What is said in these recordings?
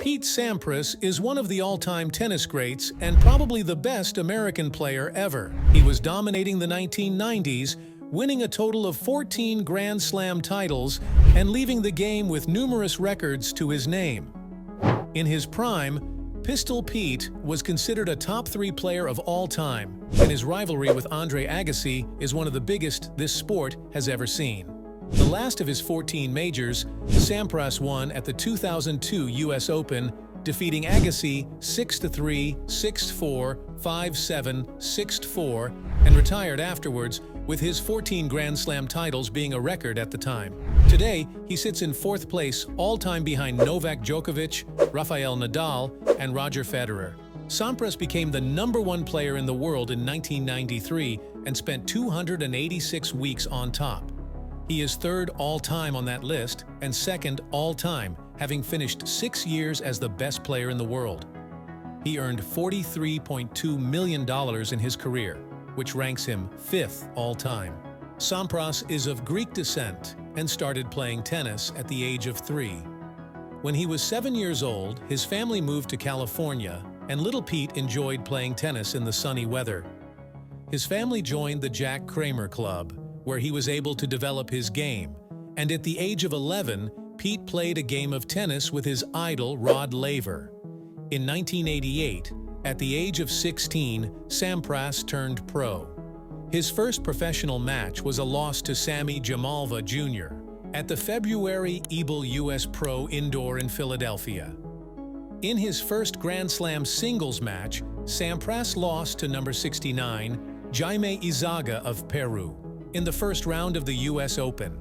Pete Sampras is one of the all-time tennis greats and probably the best American player ever. He was dominating the 1990s, winning a total of 14 Grand Slam titles and leaving the game with numerous records to his name. In his prime, Pistol Pete was considered a top 3 player of all time, and his rivalry with Andre Agassi is one of the biggest this sport has ever seen. The last of his 14 majors, Sampras won at the 2002 US Open, defeating Agassi 6-3, 6-4, 5-7, 6-4, and retired afterwards, with his 14 Grand Slam titles being a record at the time. Today, he sits in 4th place all-time behind Novak Djokovic, Rafael Nadal, and Roger Federer. Sampras became the #1 player in the world in 1993 and spent 286 weeks on top. He is 3rd all-time on that list and 2nd all-time, having finished 6 years as the best player in the world. He earned $43.2 million in his career, which ranks him 5th all-time. Sampras is of Greek descent and started playing tennis at the age of 3. When he was 7 years old, his family moved to California, and little Pete enjoyed playing tennis in the sunny weather. His family joined the Jack Kramer Club, where he was able to develop his game, and at the age of 11, Pete played a game of tennis with his idol Rod Laver. In 1988, at the age of 16, Sampras turned pro. His first professional match was a loss to Sammy Jamalva Jr. at the February Ebel US Pro Indoor in Philadelphia. In his first Grand Slam singles match, Sampras lost to number 69, Jaime Izaga of Peru, in the first round of the US Open.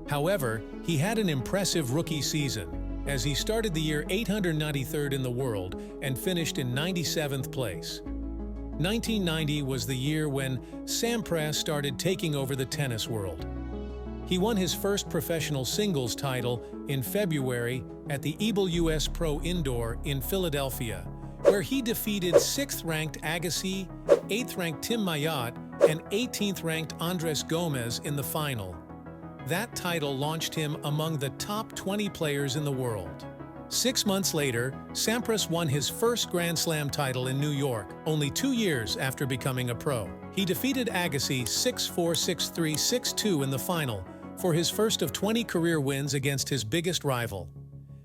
However, he had an impressive rookie season, as he started the year 893rd in the world and finished in 97th place. 1990 was the year when Sampras started taking over the tennis world. He won his first professional singles title in February at the Ebel US Pro Indoor in Philadelphia, where he defeated 6th-ranked Agassi, 8th-ranked Tim Mayotte, and 18th-ranked Andres Gomez in the final. That title launched him among the top 20 players in the world. 6 months later, Sampras won his first Grand Slam title in New York, only 2 years after becoming a pro. He defeated Agassi 6-4, 6-3, 6-2 in the final, for his first of 20 career wins against his biggest rival.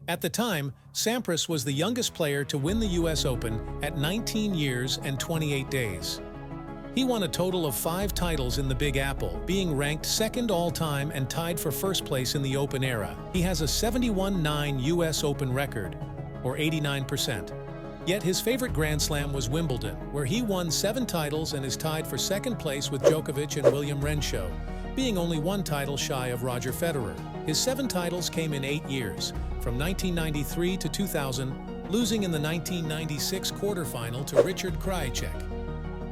At the time, Sampras was the youngest player to win the US Open at 19 years and 28 days. He won a total of 5 titles in the Big Apple, being ranked 2nd all-time and tied for 1st place in the Open era. He has a 71-9 US Open record, or 89%. Yet his favorite Grand Slam was Wimbledon, where he won 7 titles and is tied for 2nd place with Djokovic and William Renshaw, being only 1 title shy of Roger Federer. His 7 titles came in 8 years, from 1993 to 2000, losing in the 1996 quarterfinal to Richard Krajicek.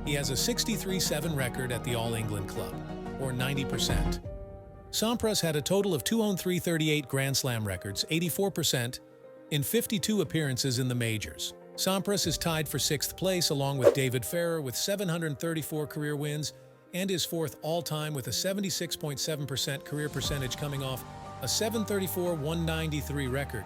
He has a 63-7 record at the All England Club, or 90%. Sampras had a total of 238 Grand Slam records, 84%, in 52 appearances in the majors. Sampras is tied for 6th place along with David Ferrer with 734 career wins and is 4th all-time with a 76.7% career percentage coming off a 734-193 record.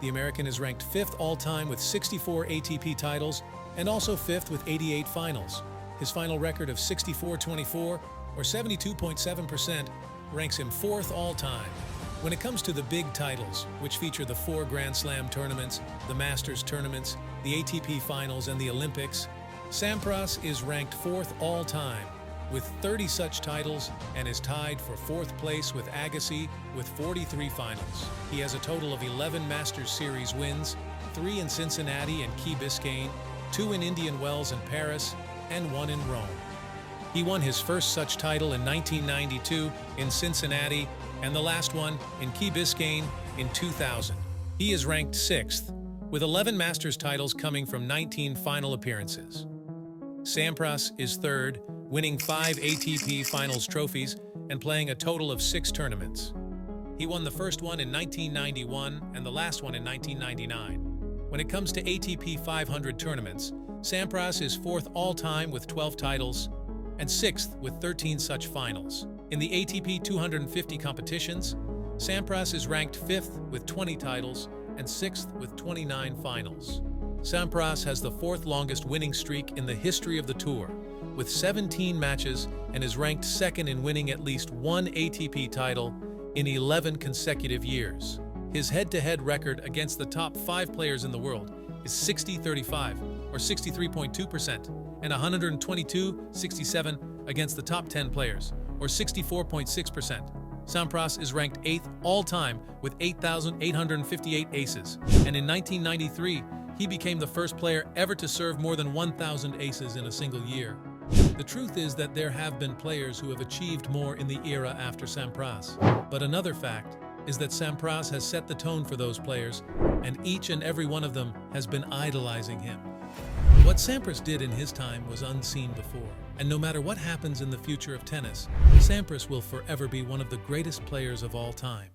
The American is ranked 5th all-time with 64 ATP titles and also 5th with 88 finals. His final record of 64-24, or 72.7%, ranks him 4th all-time. When it comes to the big titles, which feature the 4 Grand Slam tournaments, the Masters tournaments, the ATP finals, and the Olympics, Sampras is ranked 4th all-time, with 30 such titles, and is tied for 4th place with Agassi with 43 finals. He has a total of 11 Masters Series wins, 3 in Cincinnati and Key Biscayne, 2 in Indian Wells and Paris, and 1 in Rome. He won his first such title in 1992 in Cincinnati, and the last one in Key Biscayne in 2000. He is ranked 6th, with 11 Masters titles coming from 19 final appearances. Sampras is 3rd, winning 5 ATP Finals trophies and playing a total of 6 tournaments. He won the first one in 1991 and the last one in 1999. When it comes to ATP 500 tournaments, Sampras is 4th all-time with 12 titles and 6th with 13 such finals. In the ATP 250 competitions, Sampras is ranked 5th with 20 titles and 6th with 29 finals. Sampras has the 4th longest winning streak in the history of the tour, with 17 matches, and is ranked 2nd in winning at least one ATP title in 11 consecutive years. His head-to-head record against the top 5 players in the world is 60-35, or 63.2%, and 122-67 against the top 10 players, or 64.6%. Sampras is ranked 8th all-time with 8,858 aces, and in 1993, he became the first player ever to serve more than 1,000 aces in a single year. The truth is that there have been players who have achieved more in the era after Sampras. But another fact is that Sampras has set the tone for those players, and each and every one of them has been idolizing him. What Sampras did in his time was unseen before, and no matter what happens in the future of tennis, Sampras will forever be one of the greatest players of all time.